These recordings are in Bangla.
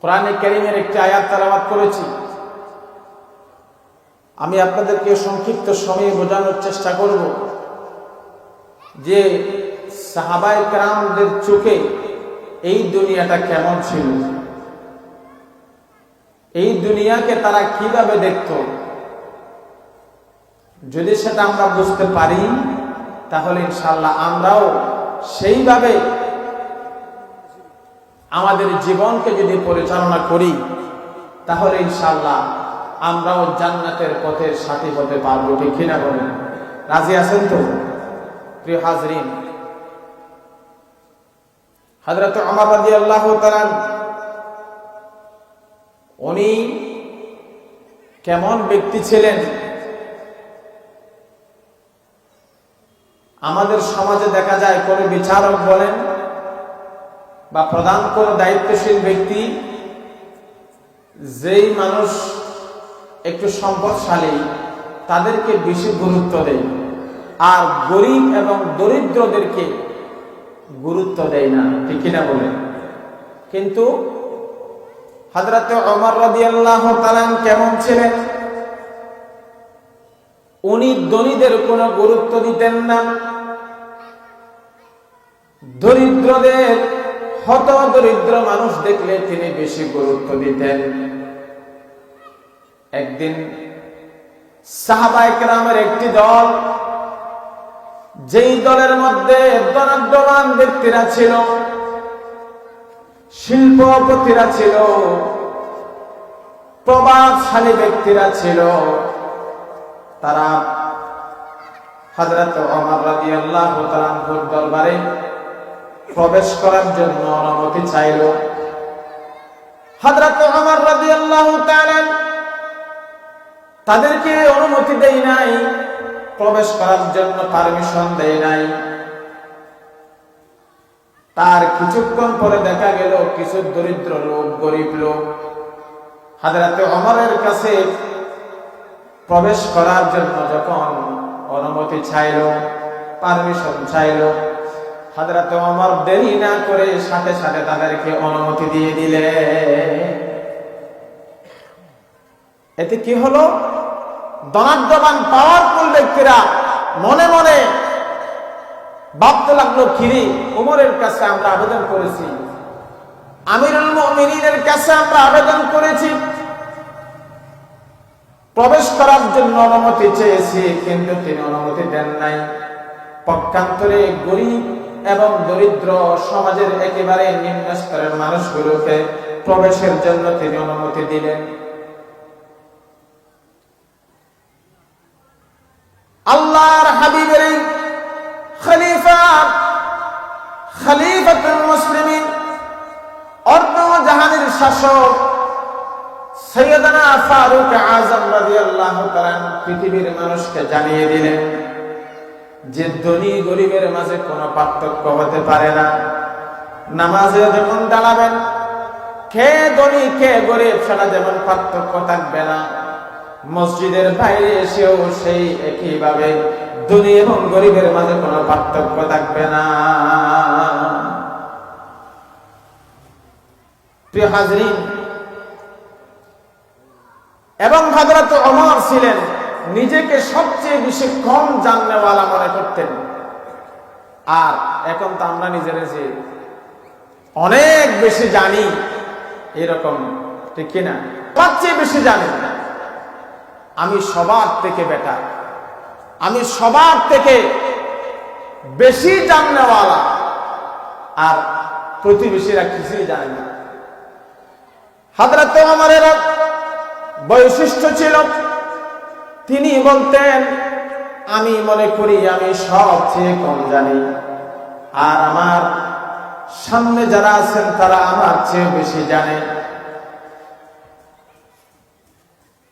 কোরআনে কারীমের একটি আয়াত তেলাওয়াত করেছি। আমি আপনাদেরকে সংক্ষিপ্ত সময়ে বোঝানোর চেষ্টা করব যে সাহাবায়ে কেরামদের চোখে এই দুনিয়াটা কেমন ছিল, এই দুনিয়াকে তারা কিভাবে দেখত। যদি সেটা আমরা বুঝতে পারি তাহলে ইনশাআল্লাহ আমরাও সেইভাবে আমাদের জীবনকে যদি পরিচালনা করি তাহলে ইনশাআল্লাহ আমরাও জান্নাতের পথের সাথী হতে পারবো। ঠিক কিনা বলেন? রাজি আছেন তো? প্রিয় হাজরিন, হযরত ওমর রাদিয়াল্লাহু তাআলা উনি কেমন ব্যক্তি ছিলেন? আমাদের সমাজে দেখা যায় কোন বিচারক বলেন বা প্রধান কোন দায়িত্বশীল ব্যক্তি, যেই মানুষ একটু সম্পদশালী তাদেরকে বেশি গুরুত্ব দেয়, আর গরিব এবং দরিদ্রদেরকে গুরুত্ব দেয় না। ঠিক কিনা বলেন? কিন্তু হযরত ওমর রাদিয়াল্লাহু তাআলা কেমন ছিলেন? উনি ধনীদের কোনো গুরুত্ব দিতেন না, দরিদ্রদের, হত দরিদ্র মানুষ দেখলে তিনি বেশি গুরুত্ব দিতেন। একদিন সাহাবায়ে কেরামের একটি দল, যেই দলের মধ্যে ধনাঢ্যবান ব্যক্তিরা ছিল, শিল্পপতিরা ছিল, প্রভাবশালী ব্যক্তিরা ছিল, তারা হযরত ওমর রাদিয়াল্লাহু তাআলা দরবারে প্রবেশ করার জন্য অনুমতি চাইল। হযরত ওমর রাদিয়াল্লাহু তাআলা তাদেরকে অনুমতি দেয় নাই, প্রবেশ করার জন্য পারমিশন দেয় নাই। তার কিছুক্ষণ পরে দেখা গেল কিছু দরিদ্র লোক, গরিব লোক হযরত ওমরের কাছে প্রবেশ করার জন্য যখন অনুমতি চাইল, পারমিশন চাইল, হযরত ওমর দেরি না করে সাথে সাথে তাদেরকে অনুমতি দিয়ে দিলেন। এতে কি হলো? ধনাঢ্যবান পাওয়ারফুল ব্যক্তিরা মনে মনে ভাবতে লাগলো, কিরে, ওমরের কাছে আমরা আবেদন করেছি, আমিরুল মুমিনিনের কাছে আমরা আবেদন করেছি, প্রবেশ করার জন্য অনুমতি চেয়েছি, কিন্তু তিনি অনুমতি দেন নাই। পক্ষান্তরে গরিব এবং দরিদ্র সমাজের একেবারে নিম্ন স্তরের মানুষগুলোকে প্রবেশের জন্য তিনি অনুমতি দিলেন। আল্লাহর হাবিবের এই খলিফাতুল মুসলিমিন, অর্ধ জাহানের শাসক সাইয়েদনা ফারুক আযম রাদিয়াল্লাহু তাআলা পৃথিবীর মানুষকে জানিয়ে দিলেন যে ধনী গরিবের মাঝে কোনো পার্থক্য হতে পারে না। নামাজে যখন দাঁড়াবেন, কে ধনী কে গরিব সেটা যেমন পার্থক্য থাকবে না, মসজিদের বাইরে এসেও সেই একইভাবে ধনী এবং গরিবের মাঝে কোনো পার্থক্য থাকবে না। প্রিয় হাজরিন, এবং হযরত ওমর ছিলেন নিজেকে সবচেয়ে বেশি কম জাননেওয়ালা মনে করতেন। আর এখন তো আমরা নিজেরা যে অনেক বেশি জানি এরকম, ঠিক কিনা? সবচেয়ে বেশি জানি, আমি সবার থেকে বেটার, আমি সবার থেকে বেশি জাননেওয়ালা, আর প্রতিবেশীরা কিছুই জানে না। হযরত ওমরের বৈশিষ্ট্য ছিল, তিনি বলতেন, আমি মনে করি আমি সবচেয়ে কম জানি, আর আমার সামনে যারা আছেন তারা আমার চেয়ে বেশি জানে।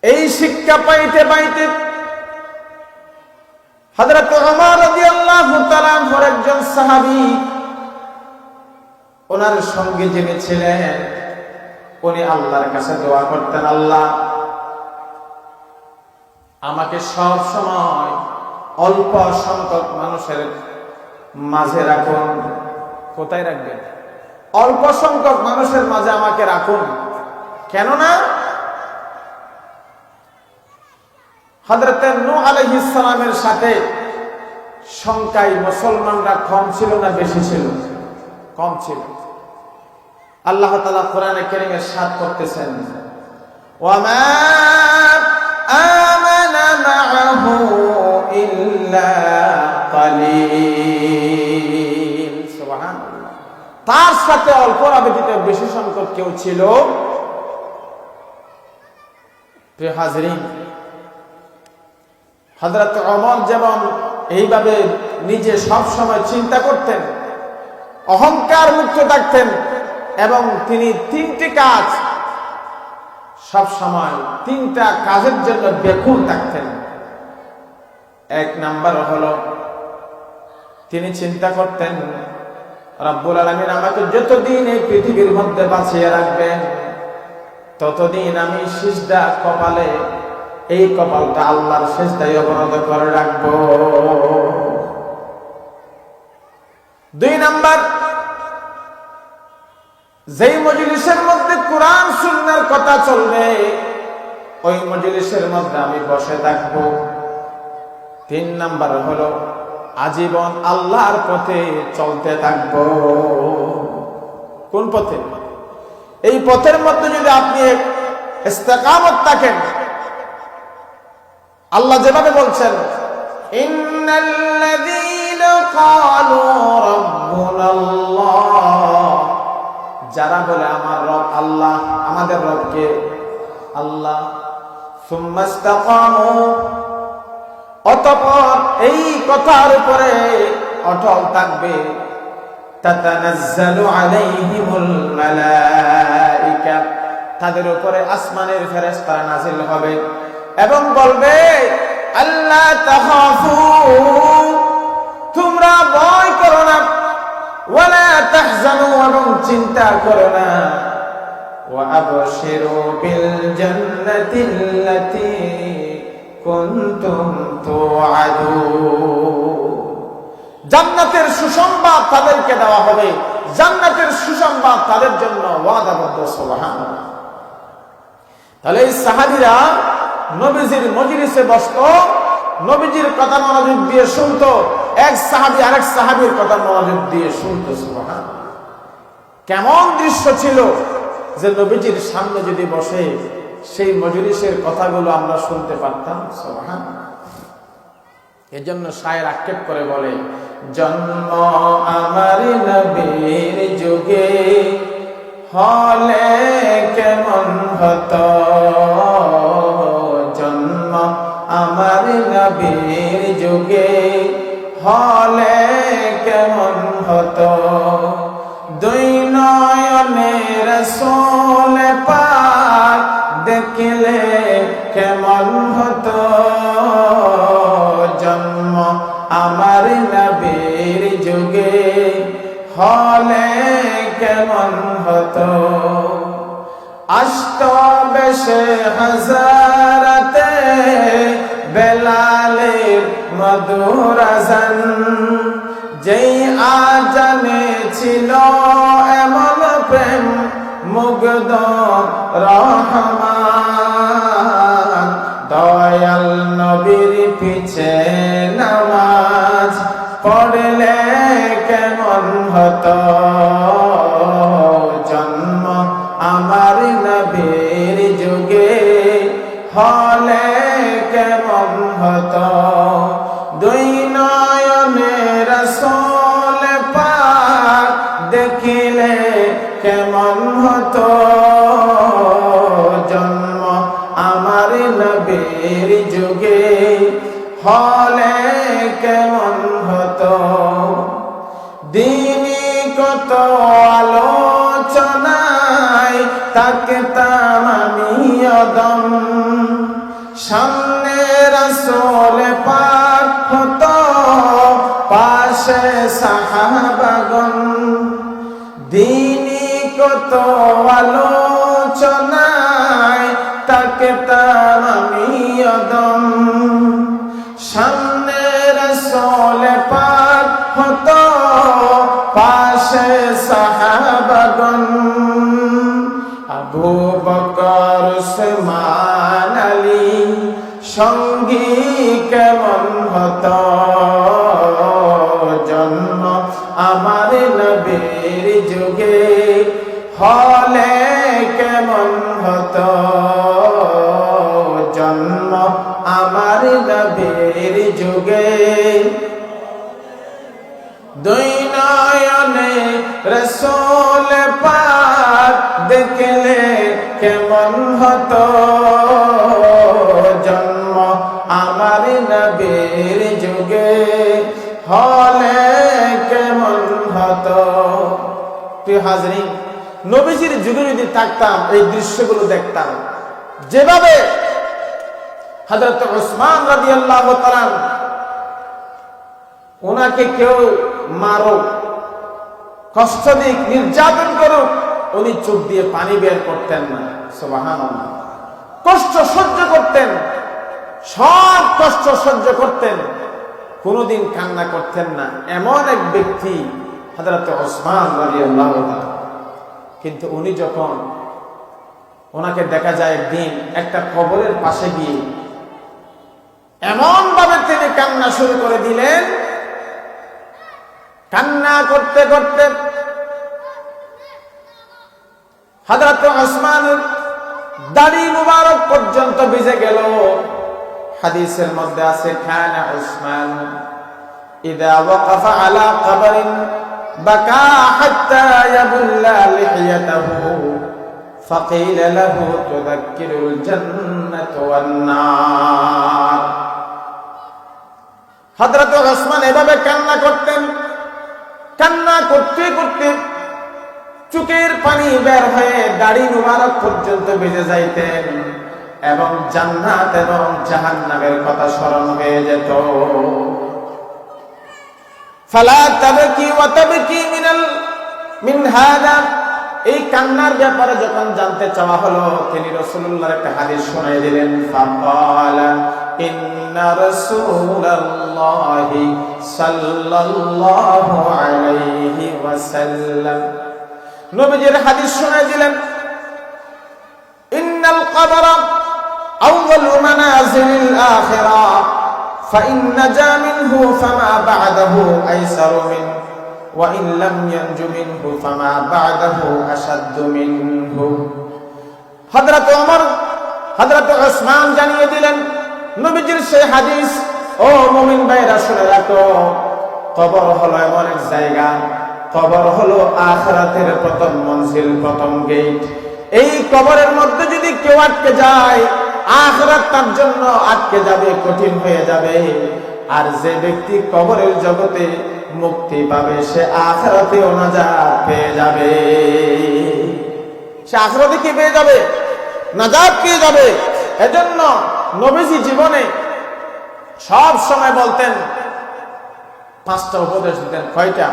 এই শিক্ষা পাইতে পাইতে হযরত ওমর রাদিয়াল্লাহু তাআলা একজন সাহাবী, ওনার সঙ্গে যিনি ছিলেন, উনি আল্লাহর কাছে দোয়া করতেন, আল্লাহ আমাকে সব সময় অল্প সংখ্যক মানুষের মাঝে রাখুন। কোথায় রাখবেন? অল্প সংখ্যক মানুষের মাঝে আমাকে রাখুন, কেননা হযরত নূহ আলাইহিস সালামের সাথে সংখ্যায় মুসলমানরা কম ছিল না বেশি ছিল? কম ছিল। আল্লাহ তাআলা কোরআনে কারীমে ইরশাদ করতেছেন, ওয়ামা আমানা মাআহু ইল্লা কালিল। সুবহানাল্লাহ। তার সাথে অল্প ব্যতীত বেশি সংখ্যক কেউ ছিল। প্রিয় হাজরিন, হযরত ওমর যেমন এইভাবে নিজে সব সময় চিন্তা করতেন, অহংকার মুক্ত থাকতেন এবং তিনি তিনটি কাজ সব সময়, তিনটা কাজের জন্য ব্যাকুল থাকতেন। এক নাম্বার হলো তিনি চিন্তা করতেন, রব্বুল আলামিন আমাকে যতদিন এই পৃথিবীর মধ্যে বাঁচিয়ে রাখবেন ততদিন আমি সিজদা কপালে, এই কপালটা আল্লাহর সিজদায় অবনত করে রাখবো। দুই নাম্বার, যেই মজলিসের মধ্যে কোরআন সুন্নাহর কথা চলবে ওই মজলিসের মধ্যে আমি বসে থাকবো। তিন নাম্বার হলো আজীবন আল্লাহর পথে চলতে থাকবো। কোন পথে? এই পথের মধ্যে যদি আপনি ইস্তেকামত থাকেন, আল্লাহ যেভাবে বলছেন, ইন্নাল্লাযীনা ক্বালু রাব্বুনাল্লাহ, যারা বলে আমার রব আল্লাহ, আমাদের রবকে আল্লাহ, সুম্মা ইসতাকামু, অতঃপর এই কথার উপরে অটল থাকবে, তাতানাজ্জালু আলাইহিমুল মালাইকা, তাদের উপরে আসমানের ফেরেশতারা নাযিল হবে এবং বলবে, আল্লাহ তাখাফু, তোমরা ভয় করো না, ওয়ালা তাহজানু, এবং চিন্তা করো না, ওয়া আবশিরু বিল জান্নাতিল্লাতী কুনতুম তুআদুন, জান্নাতের সুসংবাদ তাদেরকে দেওয়া হবে, জান্নাতের সুসংবাদ তাদের জন্য ওয়াদাবদ্ধ। সুবহানাল্লাহ। তাহলে এই সাহাবীরা নবীজির মজলিসে বসতো, নবীজির কথা মনোযোগ দিয়ে শুনতো, এক সাহাবী আরেক সাহাবীর কথা মনোযোগ দিয়ে শুনতো। সুবহানাল্লাহ। কেমন দৃশ্য ছিল যে নবীজির সামনে যদি বসে সেই মজলিসের কথাগুলো আমরা শুনতে পারতাম। সুবহানাল্লাহ। এজন্য শায়ের আক্ষেপ করে বলে, জন্ম আমার নবীর যুগে হলে কেমন হতো, জন্ম আমার নবীর যুগে হলে কেমন হতো, দুই নয়নে রাসূল পাক দেখলে কেমন হতো, জন্ম আমার নবীর যুগে হলে কেমন হতো, আসত বেশে হাজারাতে বেলালের মধুর আযান, যেই আজানে ছিল এমন প্রেম মুগ্ধ রহমান, দয়াল নবীর পিছে নামাজ পড়লে কেমন হতো, জন্ম আমার নবীর যুগে হলে কেমন হতো, দুই নয়নে রাসূল পাক দেখিলে কেমন হতো, জন্ম আমার নবীর যুগে হলে কেমন হতো, দিনী কত আলোচনায় থাকতাম আমি অদম, সামনে রাসূল পাক হতো পাশে সাহাবাগণ, দিনী কত আলোচনায় থাকতাম আমি অদম, সামনে রাসূল পাক হতো পাশে সাহাবাগণ, আবু বকর উসমান আলী সঙ্গী কেমন হতো, জন্ম আমার নবীর যুগে হলে কেমন হতো, জন্ম আমার নবীর যুগে দুই নয়নে রাসূল পাক দেখলে কেমন হতো, জন্ম আমার নবীর যুগে হলে কেমন হতো। প্রিয় হাজরিন, নবীজির যুগে যদি থাকতাম এই দৃশ্যগুলো দেখতাম, যেভাবে হযরত উসমান রাদিয়াল্লাহু তাআলা ওনাকে কেউ মারুক, কষ্ট দিক, নির্যাতন করুক, উনি চোখ দিয়ে পানি বের করতেন না। সুবহানাল্লাহ। কষ্ট সহ্য করতেন, সব কষ্ট সহ্য করতেন, কোনোদিন কান্না করতেন না। এমন এক ব্যক্তি হযরত উসমান রাদিয়াল্লাহু তাআলা। কিন্তু উনি যখন, ওনাকে দেখা যায় একদিন একটা কবরের পাশে গিয়ে এমন ভাবে তিনি কান্না শুরু করে দিলেন, কান্না করতে করতে হযরত উসমানের দাড়ি মুবারক পর্যন্ত ভিজে গেল। হাদিসের মধ্যে আছে, কানা উসমান ইযা ওয়াকাফা আলা কবরিন বাকা হাত্তা ইয়াবুল্লা লিহিয়াতাহু ফাকিলা লাহু তুযাক্কিরুল জান্নাত ওয়ান নার। হযরত উসমান এভাবে কান্না করতেন, কান্না করতে করতে চোখের পানি বের হয়ে দাড়ি মুবারক পর্যন্ত ভিজে যাইতেন এবং জান্নাত এবং জাহান্নামের কথা স্মরণ হয়ে যেত। ফালা তাবকি ওয়া তাবকি মিন হাদা। এই কান্নার ব্যাপারে যখন জানতে চাওয়া হলো, তিনি রাসূলুল্লাহর একটা হাদিস শোনায় দিলেন। ফাকালা ইন্না রাসূলাল্লাহি সাল্লাল্লাহু আলাইহি ওয়াসাল্লাম, নবীজির হাদিস শোনায় দিলেন, ইন্নাল কবরা আউয়ালু মানাজিলিল আখিরাহ ফাইন নাজা মিনহু ফামা বা'দাহু আইসারু মিন ওয়া ইন লাম ইয়ানজু মিনহু ফামা বা'দাহু আশাদ্দু মিনহু। হযরত ওমর, হযরত উসমান জানিয়ে দিলেন নবীজির সেই হাদিস। ও মুমিন ভাইরা শুনে রাখো, কবর হলো এমন এক জায়গা, কবর হলো আখিরাতের প্রথম মঞ্জিল, প্রথম গেট। এই কবরের মধ্যে যদি কেউ আটকে যায়, আখিরাত তার জন্য আটকে যাবে, কঠিন হয়ে যাবে। আর যে ব্যক্তি কবরের জগতে মুক্তি পাবে, সে আখিরাতেও নাজাত পেয়ে যাবে। সে আখিরাতে কি পেয়ে যাবে? নাজাত পেয়ে যাবে। এজন্য নবীজি জীবনে সব সময় বলতেন, পাঁচটা উপদেশ দিতেন। কয়টা?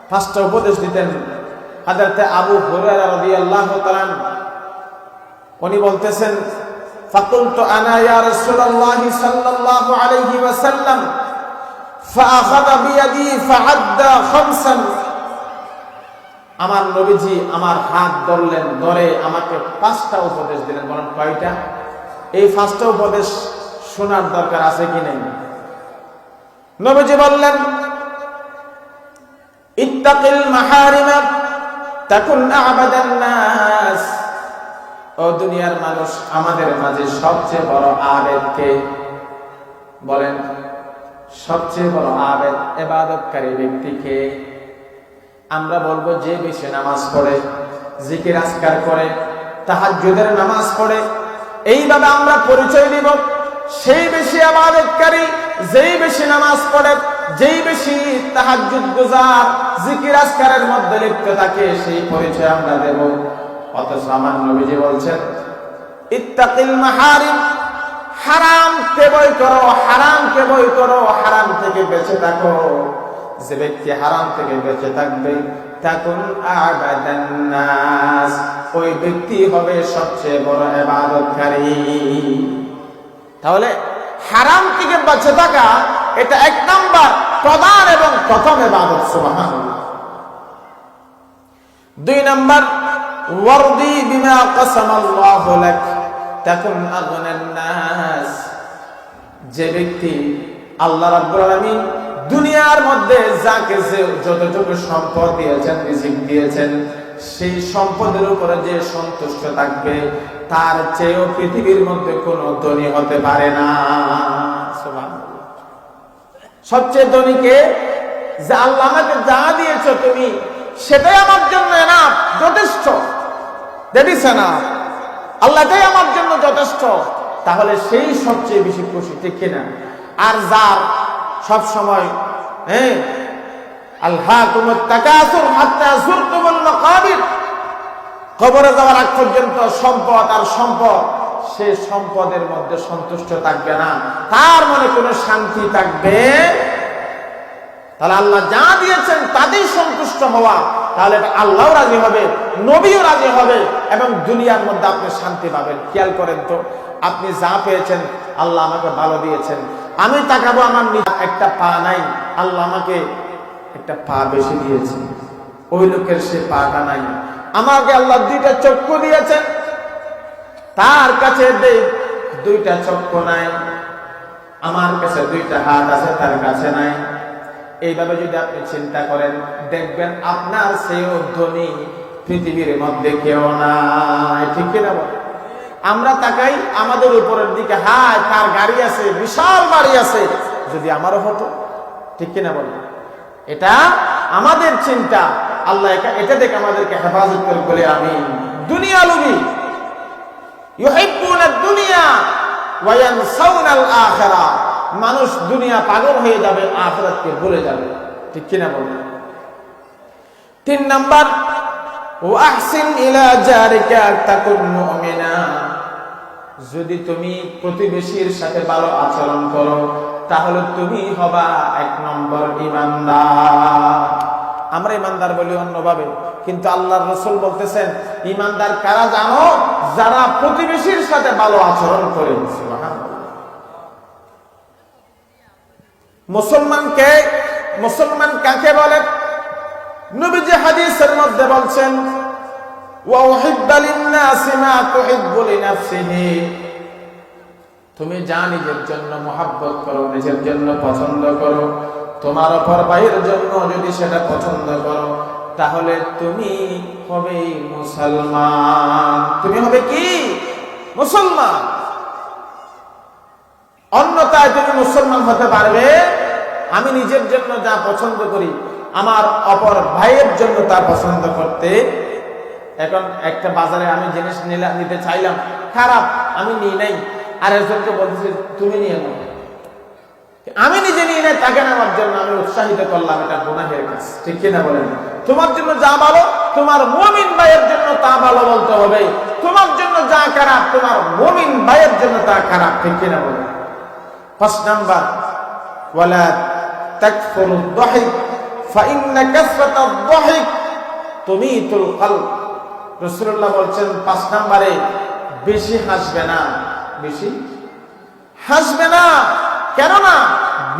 পাঁচটা উপদেশ দিতেন। হযরত আবু হুরায়রা রাদিয়াল্লাহু তাআলা উনি বলতেছেন, ফাকুলতু আনা ইয়া রাসূলুল্লাহ সাল্লাল্লাহু আলাইহি ওয়াসাল্লাম ফাআখাযা বিয়াদি ফাআদ্দা খামসান। আমার নবীজি আমার হাত ধরলেন, ধরে আমাকে পাঁচটা উপদেশ দিলেন। বলেন কয়টা? এই পাঁচটা উপদেশ শোনার দরকার আছে কি নেই? নবীজি বললেন, ইত্তাকিল মাহারিমা তাকুন আ'বাদান নাস। ও দুনিয়ার মানুষ, আমাদের মাঝে সবচেয়ে বড় আবেদ কে? বলেন, সবচেয়ে বড় আবেদ, ইবাদতকারী ব্যক্তি কে? আমরা বলবো যে বেশি নামাজ পড়ে, জিকির আজকার করে, তাহাজ্জুদের নামাজ পড়ে। এইভাবে আমরা পরিচয় দিব, সেই বেশি ইবাদতকারী, যেই বেশি নামাজ পড়ে, যেই বেশি তাহাজ্জুদ গুজার, জিকির আজকারের মধ্যে লিপ্ত থাকে, সেই পরিচয় আমরা দেব। অথচ আমার নবীজি বলছেন, ইত্তাকিল মাহারিম, হারামকে ভয় করো, হারামকে ভয় করো, হারাম থেকে বেঁচে থাকো। যে ব্যক্তি হারাম থেকে বেঁচে থাকবে, তাকুন আ'বাদান নাস, ওই ব্যক্তি হবে সবচেয়ে বড় ইবাদতকারী। তাহলে হারাম থেকে বেঁচে থাকা এটা এক নাম্বার প্রধান এবং প্রথম ইবাদত। সুবহানাল্লাহ। দুই নাম্বার ওয়ারদি বিমা কাসামাল্লাহু লাক তাকুন আগনান নাস। যে ব্যক্তি আল্লাহ রাব্বুল আলামিন দুনিয়ার মধ্যে যাকে যতটুকু সম্পদ দিয়েছেন, রিজিক দিয়েছেন, সেই সম্পদের উপরে যে সন্তুষ্ট থাকবে তার চেয়েও পৃথিবীর মধ্যে কোনো ধনী হতে পারে না। সুবহানাল্লাহ। সবচেয়ে ধনীকে, যে আল্লাহ আমাকে যা দিয়েছো তুমি সেটাই আমার জন্য এনাফ, যথেষ্ট। That is enough. আল্লাহটাই আমার জন্য যথেষ্ট। তাহলে সেই সবচেয়ে বেশি খুশি, ঠিক কিনা? আর যার সব সময় আলহাকুমুত তাকাসুর হাত্তা যুরতুমুল মাকাবির, কবরে যাওয়ার আগ পর্যন্ত সম্পদ আর সম্পদ, সে সম্পদের মধ্যে সন্তুষ্ট থাকবে না, তার মনে কোনো শান্তি থাকবে। তাহলে আল্লাহ যা দিয়েছেন তাতেই সন্তুষ্ট হওয়া, তাহলে আল্লাহও রাজি হবে, নবীও রাজি হবে, এবং দুনিয়ার মধ্যে আপনি শান্তি পাবেন। খেয়াল করেন তো, আপনি যা পেয়েছেন, আল্লাহ আমাকে ভালো দিয়েছেন, আমি তাকাবো আমার একটা পা নাই, আল্লাহ আমাকে একটা পা বেশি দিয়েছেন, ওই লোকের সে পাটা নাই। আমাকে আল্লাহ দুইটা চক্ষু দিয়েছেন, তার কাছে দুইটা চক্ষু নাই, আমার কাছে দুইটা হাত আছে, তার কাছে নাই। এইভাবে যদি আপনি চিন্তা করেন, দেখবেন আপনার চেয়েও ধনী পৃথিবীর মধ্যে কেউ নাই, ঠিক কিনা বল? আমরা তাকাই আমাদের উপরের দিকে, হায় তার গাড়ি আছে, বিশাল বাড়ি আছে, যদি আমারও হতো, ঠিক কিনা বল? এটা আমাদের চিন্তা। আল্লাহ এটা দেখে আমাদেরকে হেফাজত করে বলে আমিন। দুনিয়া লোভী, ইউহিব্বুনা দুনিয়া ওয়া ইয়ানসাউনাল আখিরা। মানুষ দুনিয়া পাগল হয়ে যাবে, আখিরাতকে ভুলে যাবে, ঠিক কিনা বল? 3 নাম্বার, ওয়া আহসিন ইলা জারিকা তাকুন মুমিনা। যদি তুমি প্রতিবেশীর সাথে ভালো আচরণ করো, তাহলে তুমি হবা 1 নম্বর ঈমানদার। আমরা ঈমানদার বলি অন্যভাবে, কিন্তু আল্লাহর রাসূল বলতেছেন ঈমানদার কারা জানো? যারা প্রতিবেশীর সাথে ভালো আচরণ করে। সুবহানাল্লাহ। মুসলমান কাকে বলে? নবীজি হাদিসের মধ্যে বলছেন, ওয়া উহিব্বা লিন-নাসি মা তুহিব্বু লিনাফসিহি। তুমি যা নিজের জন্য মহব্বত করো, নিজের জন্য পছন্দ করো, তোমার অপর ভাইয়ের জন্য যদি সেটা পছন্দ করো, তাহলে তুমি হবে মুসলমান। তুমি হবে কি? মুসলমান। অন্যথায় তুমি মুসলমান হতে পারবে? আমি নিজের জন্য যা পছন্দ করি, আমার অপর ভাইয়ের জন্য তা পছন্দ করতে। এখন একটা বাজারে আমি জিনিস নিতে চাইলাম, খারাপ, আমি নিই নাই, আর একজনকে বলতেছি তুমি নিয়ে নাও। আমি নিজে নিয়ে নেই, তাকে নেওয়ার জন্য আমি উৎসাহিত করলাম, এটা গুনাহের কাজ, ঠিক কিনা বলেন? তোমার জন্য যা ভালো, তোমার মুমিন ভাইয়ের জন্য তা ভালো বলতে হবে। তোমার জন্য যা খারাপ, তোমার মুমিন ভাইয়ের জন্য তা খারাপ, ঠিক কিনা বলেন? 5 নাম্বার, ওয়ালা তাকফুরু আদ-দাহিক ফাইন্না কাসরাতাদ দাহিক তুমিতুল কলব। রাসূলুল্লাহ বলছেন 5 নম্বরে, বেশি হাসবে না, বেশি হাসবে না। কেননা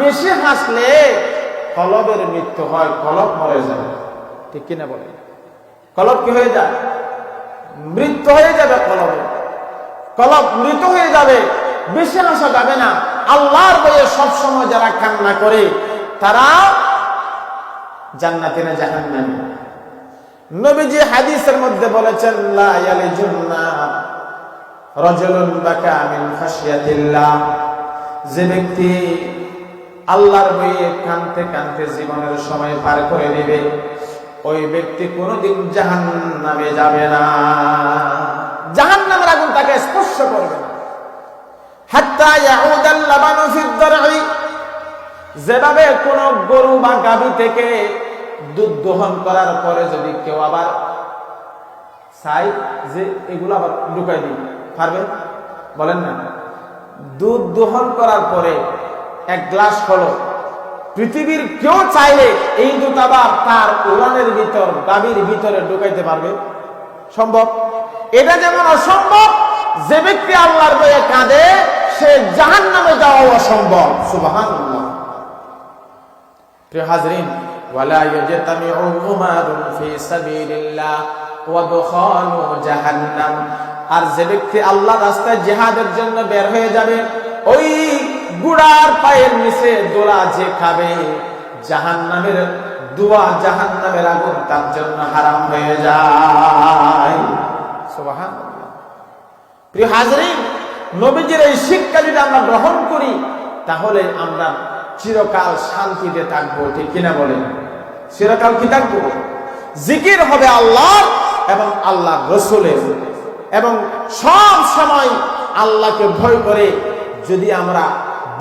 বেশি হাসলে কলবের মৃত্যু হয়, কলব মরে যায়, ঠিক কিনা বলে? কলব কি হয়ে যায়? মৃত্যু হয়ে যাবে, কলব মৃত হয়ে যাবে। বেশি হাসা যাবে না। আল্লাহর ভয়ে সবসময় যারা কান্না করে, তারা জান্নাতে না জাহান্নামে? নবীজি হাদিসের মধ্যে বলেছেন, লা ইয়ালিজুন্নার রাজুলুন বাকা মিন খাশিয়াতিল্লাহ। যে ব্যক্তি আল্লাহর ভয়ে কাঁদতে কাঁদতে জীবনের সময় পার করে নেবে, ওই ব্যক্তি কোনোদিন জাহান্নামে যাবে না। জাহান্নামের আগুন তাকে স্পর্শ করবে না। হাত্তা ইয়াউদাল লাবানু ফিদ দারঈ। যেভাবে কোন গরু বা গাভী থেকে দুধ দহন করার পরে যদি কেউ আবার চাই যে এগুলো আবার ঢুকাই দিই, পারবেন? বলেন না। দুধ দহন করার পরে 1 গ্লাস হলো, পৃথিবীর কেউ চাইলে এই দুধ আবার তার উলানের ভিতর, গাভীর ভিতরে ঢুকাইতে পারবে? সম্ভব? এটা যেমন অসম্ভব, যে ব্যক্তি আল্লাহর ভয়ে কাঁদে সে জাহান্নামে যাওয়া অসম্ভব। সুবহানাল্লাহ। প্রিয় হাজরিন, ওয়ালা ইয়াজতামিউ উমারুন ফি সাবিলিল্লাহ ওয়া দুখানু জাহান্নাম। আর যে ব্যক্তি আল্লাহর রাস্তায় জিহাদের জন্য বের হয়ে যাবে, ওই গুড়ার পায়ের নিচে দোলা যে খাবে, জাহান্নামের দুয়া, জাহান্নামের আগুন তার জন্য হারাম হয়ে যায়। সুবহানাল্লাহ। প্রিয় হাজরিন, নবীজির এই শিক্ষা যদি আমরা গ্রহণ করি, তাহলে আমরা চিরকাল শান্তিতে থাকবো। ঠিক কিনা বলেন? চিরকাল কি থাকবো? জিকির হবে আল্লাহর এবং আল্লাহ রসুলের, এবং সব সময় আল্লাহকে ভয় করে যদি আমরা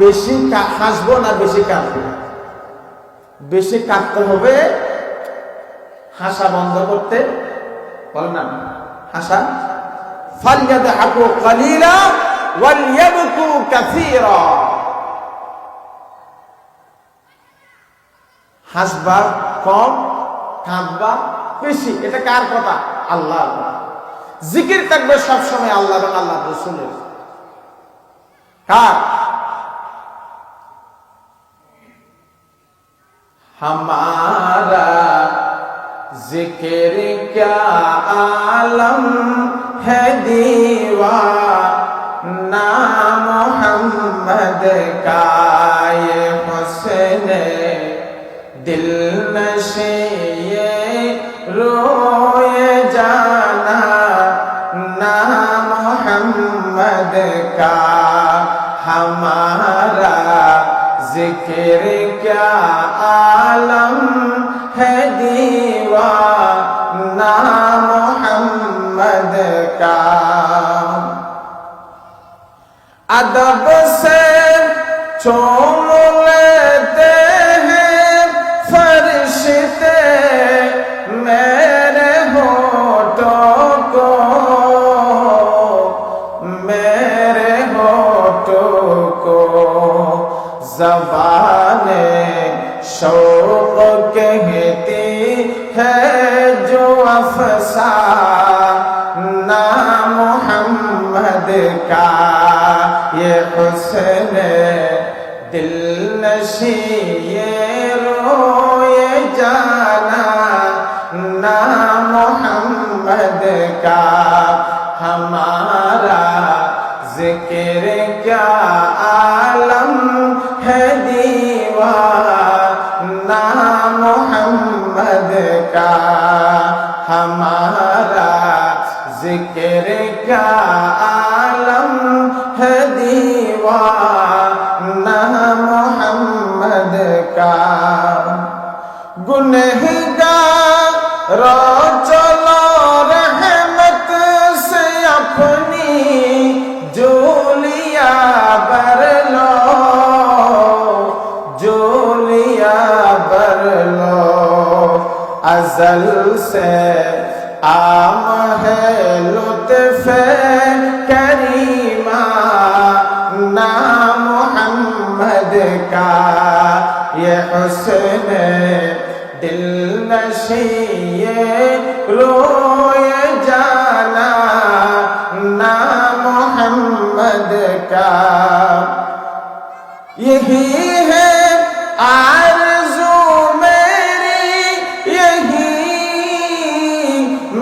বেশি হাসবো না বেশি কাঁদবো? বেশি কাঁদতে হবে, হাসা বন্ধ করতে বলেন না, হাসা। ফালইয়াদহাকু কালিলা ওয়ালইয়াবকু কাসীরা। হাসবা কম, কাঁদবা বেশি। এটা কার কথা? আল্লাহর কথা। জিকির থাকবে সবসময় আল্লাহ এবং আল্লাহ রাসূলের। কার? হামারা জিকির ক্যা আলম है दीवाना मोहम्मद का ये हुस्न दिल नशे ये रोए जाना ना मोहम्मद का हमारा जिक्र क्या आलम है दीवाना मोहम्मद का। अदब से चूम लेते हैं फरिश्ते मेरे होठों को, मेरे होठों को। ज़बाने शौक़ कहती है जो अफ़साना मोहम्मद का ये हुस्न दिल नशी ये रोए जाना ना मोहम्मद का हमारा जिक्र क्या आलम है दीवाना मोहम्मद का हमारा जिक्र क्या आलम है दीवाना मोहम्मद का। गुनहगार चलो रहमत से अपनी जोलिया भर लो, जोलिया भर लो। अज़ल से आम है लुत्फ़ करीमा ना मोहम्मद का ये हुस्न दिल नशी ये रोए जाना ना मोहम्मद का। यही है आरज़ू मेरी, यही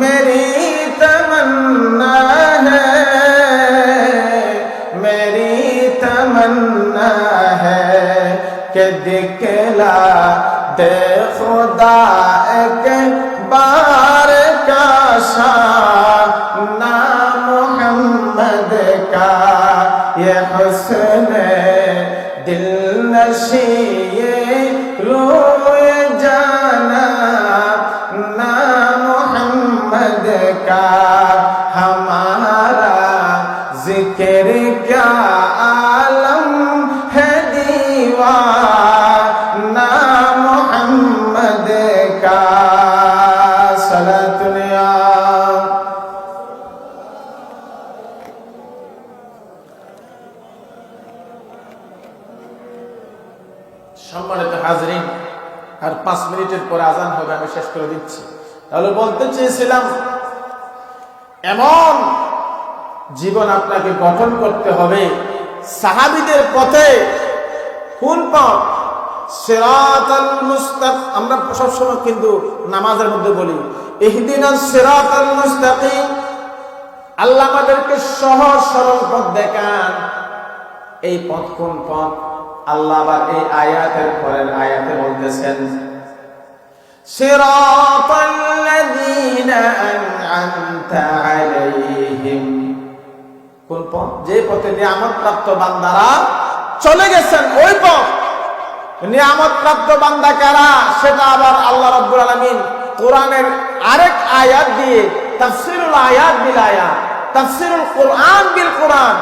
मेरी तमन्ना है, मेरी तमन्ना है कि दिखला दे खुदा एक बार का शाना मोहम्मद का ये हुस्न दिल नशी ये रोए जाना ना मोहम्मद का हमारा जिक्र क्या आलम है दीवाना मोहम्मद का। सलातुल्लाह। সম্মানিত হাজরিন, আর 5 মিনিটের পর আজান হবে, আমি শেষ করে দিচ্ছি। তাহলে বলতে চেয়েছিলাম, এমন জীবন আপনাকে গঠন করতে হবে সাহাবীদের পথে। কোন পথ? সিরাতাল মুস্তাকিম। আমরা সবসময় কিন্তু নামাজের মধ্যে বলি ইহদিনাস সিরাতাল মুস্তাকিম, আল্লাহ আমাদেরকে সহজ সরল পথ দেখান। এই পথ কোন পথ? আল্লাহ আবার এই আয়াতের পরের আয়াতে বলতেছেন, সিরাতাল্লাযীনা আন'আমতা আলাইহিম, কোন পথ? যে পথে নিয়ামত প্রাপ্ত বান্দারা চলে গেছেন, ওই পথ। নিয়ামত প্রাপ্ত বান্দা কারা? সেটা আবার আল্লাহ রাব্বুল আলামিন কোরআনের আরেক আয়াত দিয়ে, তাফসীরুল আয়াত বিল আয়াত, তাফসীরুল কোরআন বিল কোরআন,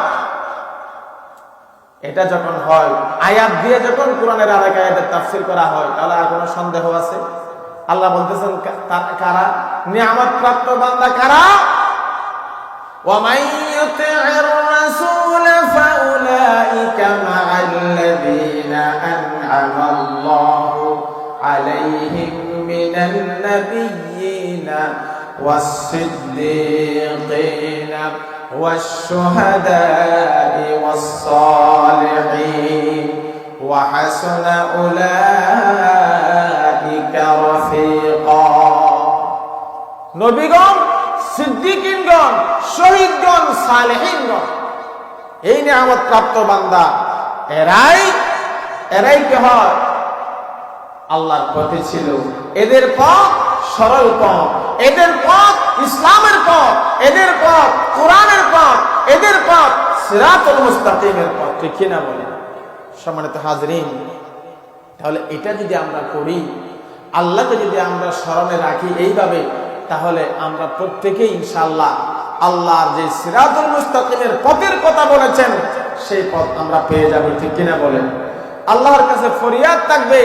এটা যখন হয়, আয়াত দিয়ে যখন কোরআনের আরেক আয়াতের তাফসীর করা হয়, তাহলে আর কোনো সন্দেহ আছে? আল্লাহ বলতেছেন কারা? নিয়ামত প্রাপ্ত বান্দা কারা? وَمَن يُطِعِ الرَّسُولَ فَأُولَٰئِكَ مَعَ الَّذِينَ أَنْعَمَ اللَّهُ عَلَيْهِم مِّنَ النَّبِيِّينَ وَالصِّدِّيقِينَ وَالشُّهَدَاءِ وَالصَّالِحِينَ وَحَسُنَ أُولَٰئِكَ رَفِيقًا। নবীগণ, সিদ্দিকীনগণ, শহীদগণ, সালেহীনগণ, এই নিয়ামত প্রাপ্ত বান্দা এরাই কি হয়? আল্লাহর পথে ছিল। এদের পথ সরল পথ, এদের পথ ইসলামের পথ, এদের পথ কোরআনের পথ, এদের পথ সিরাতুল মুস্তাকিমের পথ। ঠিক কিনা বলেন? সম্মানিত হাজরিন, তাহলে এটা যদি আমরা করি, আল্লাহকে যদি আমরা স্মরণে রাখি এইভাবে, তাহলে আমরা প্রত্যেকেই ইনশাআল্লাহ আল্লাহর যে সিরাতুল মুস্তাকিমের পথের কথা বলেছেন, সেই পথ আমরা পেয়ে যাব। ঠিক কিনা বলেন? আল্লাহর কাছে ফরিয়াদ থাকবে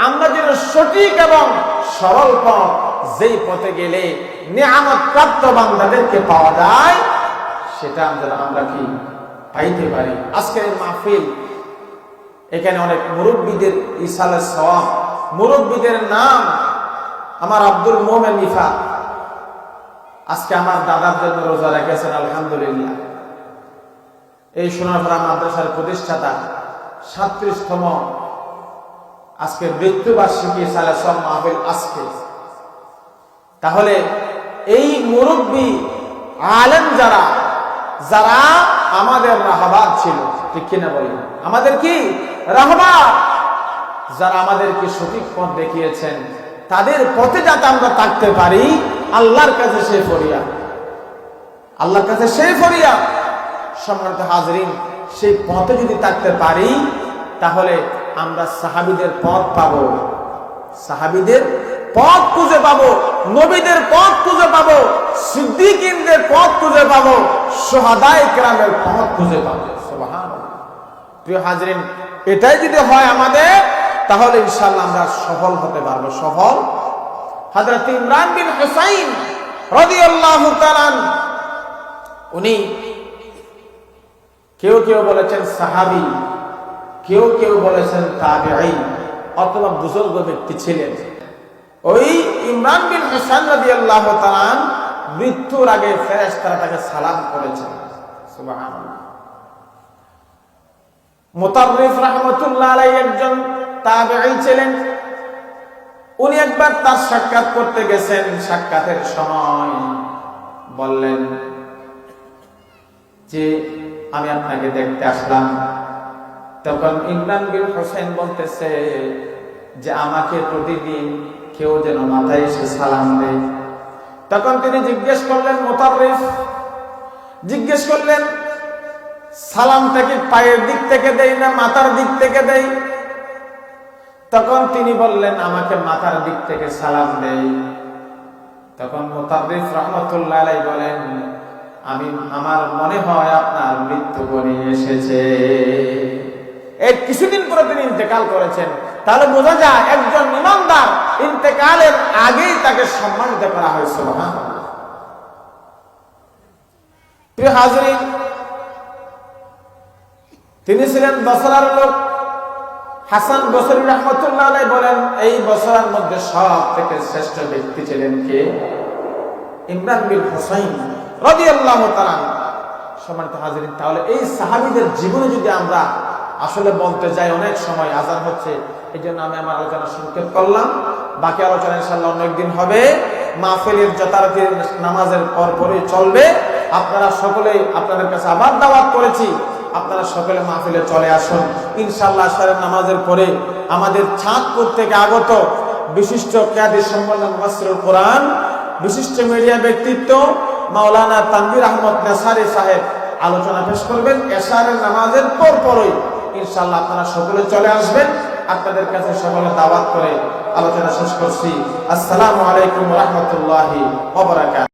আমরা যেন সঠিক এবং সরল পথ, যেই পথে গেলে নিয়ামত প্রাপ্ত বান্দাদেরকে পাওয়া যায়, সেটা আমরা কি পাইতে পারি। আজকের এই মাহফিল, এখানে অনেক মুরব্বীদের ইসালের সওয়াব, মুরব্বীদের নাম আমার আব্দুল মোমেন ইফা, আজকে আমার দাদার জন্য রোজা রেখেছেন, আলহামদুলিল্লাহ। এই সোনারপাড়া মাদ্রাসার প্রতিষ্ঠাতা, 37তম আজকে মৃত্যুবার্ষিকী সালে সব মাহফিল আজকে। তাহলে এই মুরব্বী আলেম যারা আমাদের রাহবার ছিল, ঠিক কিনা বলি? আমাদের কি রাহবার, যারা আমাদেরকে সঠিক পথ দেখিয়েছেন, তাদের পথে যাতে আমরা থাকতে পারি, আল্লাহর কাছে সেই ফরিয়াদ, আল্লাহর কাছে সেই ফরিয়াদ। সম্মানিত হাজরিন, সেই পথে যদি থাকতে পারি, তাহলে আমরা সাহাবীদের পথ পাবো, সাহাবীদের পথ খুঁজে পাবো, নবীদের পথ খুঁজে পাবো, সিদ্দিকীনদের পথ খুঁজে পাবো, শুহাদায়ে কেরামের পথ খুঁজে পাবো। সুবহানাল্লাহ। প্রিয় হাজরিন, এটাই যদি হয় আমাদের, তাহলে ইনশাআল্লাহ আমরা সফল হতে পারবো। সফল। হযরত ইমরান বিন হুসাইন রাদিয়াল্লাহু তাআলা, উনি কেউ বলেছেন সাহাবী, কেউ বলেছেন তাবিঈ, অথবা বুজুর্গ ব্যক্তি ছিলেন। ওই ইমরান বিন হুসাইন রাদিয়াল্লাহু তাআলা মৃত্যুর আগে ফেরেশতারা তাকে সালাম করেছেন। সুবহানাল্লাহ। মুতাররিফ রাহমাতুল্লাহ আলাইহি একজন তাবিঈ ছিলেন। উনি একবার তার সাক্ষাৎ করতে গেছেন। সাক্ষাতের সময় বললেন যে আমি আপনাকে দেখতে আসলাম। তখন ইমরান বিন হুসাইন বলতেছে যে আমাকে প্রতিদিন কেউ যেন মাথায় এসে সালাম দেয়। তখন তিনি জিজ্ঞেস করলেন, মুতাররিফ জিজ্ঞেস করলেন, সালামটা কি পায়ের দিক থেকে দেই না মাথার দিক থেকে দেই? তখন তিনি বললেন, আমাকে মাথার দিক থেকে সালাম দেই। তখন মুতাররিফ রাহমাতুল্লাহ আলাইহি বলেন, আমার মনে হয় আপনার মৃত্যু ঘনিয়ে এসেছে। এর কিছুদিন পরে তিনি ইন্তেকাল করেছেন। তাহলে বোঝা যায় একজন ইমানদার ইন্তেকালের আগেই তাকে সম্মানিত করা হয়। সুবহানাল্লাহ। প্রিয় হাজরিন, তিনি ছিলেন বসরার লোক। হাসান বসরি রাহমাতুল্লাহ আলাইহি বলেন, এই বসরার মধ্যে সব থেকে শ্রেষ্ঠ ব্যক্তি ছিলেন কে? ইমরান বিন হুসাইন রাদিয়াল্লাহু তাআলা। সম্মানিত হাজরিন, তাহলে এই সাহাবীদের জীবনে যদি আমরা আসলে বলতে যাই, অনেক সময় আজান হচ্ছে, এই জন্য আমি আমার আলোচনা সংক্ষেপ করলাম। বাকি আলোচনা ইনশাআল্লাহ অন্য একদিন হবে। মাহফিলের যথারীতি নামাজের পরপরই চলবে। আপনারা সকলেই, আপনাদের কাছে আবার দাওয়াত করেছি, আপনারা সকলে মাহফিলে চলে আসুন। ইনশাআল্লাহ আসরের নামাজের পরে আমাদের চাঁদপুর থেকে আগত বিশিষ্ট কিয়াদি সম্মেলন মুফাসসিরুল কোরআন, বিশিষ্ট মিডিয়া ব্যক্তিত্ব মাওলানা তানভীর আহমদ নেসারি সাহেব আলোচনা পেশ করবেন এশারের নামাজের পরপরই। ইনশাআল্লাহ আপনারা সকলে চলে আসবেন। আপনাদের কাছে সকলে দাওয়াত করে আলোচনা শেষ করছি। আসসালামু আলাইকুম ওয়া রাহমাতুল্লাহি ওয়া বারাকাতুহু।